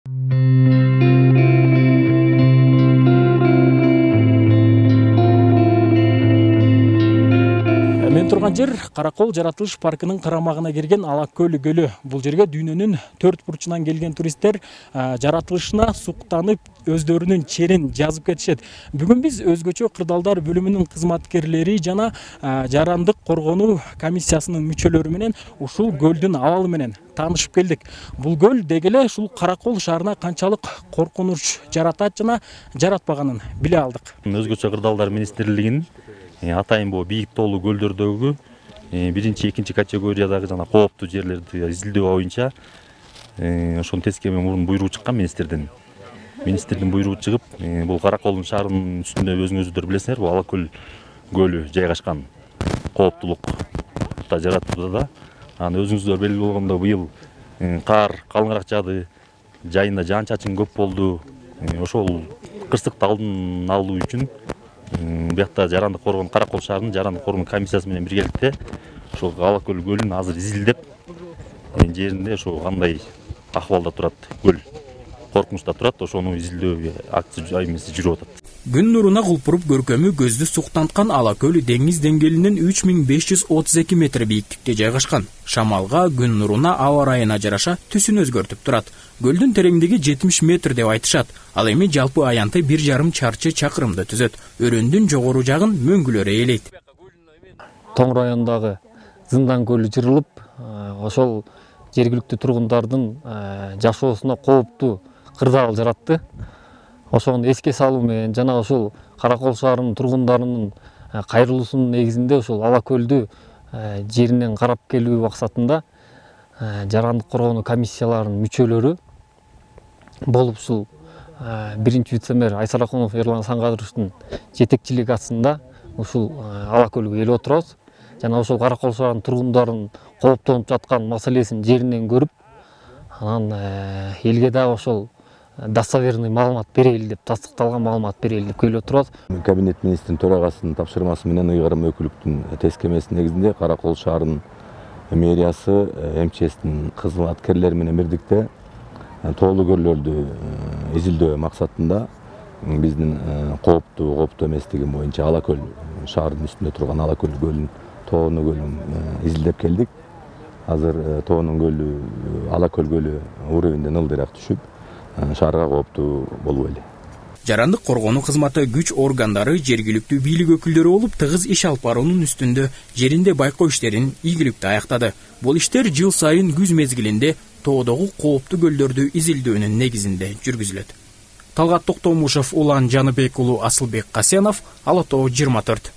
Мен турган жер Каракол жаратылыш паркынын карамагына кирген Алакөл көлү. Бул жерге дүйнөнүн 4 бурчунан келген туристтер жаратылышына суктанып, өздөрүнүн черин жазып кетишет. Бүгүн биз өзгөчө кырдаалдар бөлүмүнүн кызматкерлери жана жарандык коргонуу комиссиясынын мүчөлөрү менен ушул көлдүн абалы менен таанышып келдик. Бул көл дегеле ушул Каракол шаарына канчалык коркунуч жаратат жана жаратпаганын биле алдык. Өзгөчө кырдаалдар министрлигинин атайын бул бийик тоолуу көлдөрдөгү биринчи, экинчи категориядагы жана кооптуу жерлерди изилдөө боюнча ошону тескереме мурун буйругу чыккан министрдин буйругу чыгып, бул Караколдун шаарынын үстүндө өзүңүздөр билесиңер, бул Алакөл көлү жайгашкан кооптулукта жаратууда да. Аны өзүңүздөр белгилүү болгондой быйыл кар калыңыраак жаады, жайында жаан чачын көп болду. Ошол кырсыктын алдын алуу үчүн биякта жарандык коргонуу Каракол шаарынын жарандык коргонуу комиссиясы менен биргеликте ошол Алакөл көлүн азыр изилдеп, жеринде ошо кандай акыбалда турат, көл коркунучта турат, ошону изилдөө акция жүрүп атат. Күн нуруна кулпуруп көркөмү көздү суктанткан Алакөл деңиз деңгээлинен 3532 метр бийиктикте жайгашкан. Шамалга, күн нуруна, аба ырайына жараша түсүн өзгөртүп турат. Көлдүн тереңдиги 70 метр деп айтышат. Ал эми жалпы аянты 1,5 чарчы чакырымды түзөт. Өрөндүн жогору жагын мөңгүлөр ээлейт. Тоң районундагы Зындан көлү жырылып, ошол жергиликтүү тургундардын жашоосуна кооптуу кырдаал жаратты. Ошону эске салуу менен жана ошол Каракол шаарынын тургундарынын кайрылуусунун негизинде ошол Алакөлдү жеринен карап келүү максатында жарандык коргонуу комиссияларынын мүчөлөрү болуп ушул биринчи вице-мэр Айсарахунов Эрлан Саңгадыровдун жетекчилиги астында ушул Алакөлгө келип отурабыз. Жана ошол Каракол шаарынын тургундарынын кооптонуп жаткан маселесин жеринен көрүп, анан элге дагы ошол достоверный маалымат берели деп, тастыкталган маалымат берели деп келип отурабыз. Кабинет министринин төрагасынын тапшырмасы менен ыйгарым өкүлүктүн тескемеси негизинде Каракол шаарынын мэриясы МЧСтин кызматкерлери менен бирдикте тоолуу көлдөрдү изилдөө максатында биздин кооптуу эместиги боюнча Алакөл шаарынын үстүндө турган Алакөл көлүн, тоонуу көлүн изилдеп келдик. Азыр тоонун көлү, Алакөл көлү уровеньден ылдыйраак түшүп, шаарга кооптуу болбой эле. Жарандык коргонуу кызматы күч органдары, жергиликтүү бийлик өкүлдөрү болуп, тыгыз иш алып баруунун үстүндө жеринде байкоо иштерин ийгиликтүү аяктады. Бул иштер жыл сайын күз мезгилинде тоодогу кооптуу көлдөрдү изилдөөнүн негизинде жүргүзүлөт. Талгат Токтомушев, Улан Жаныбек уулу, Асылбек Касенов, Ала Тоо 24.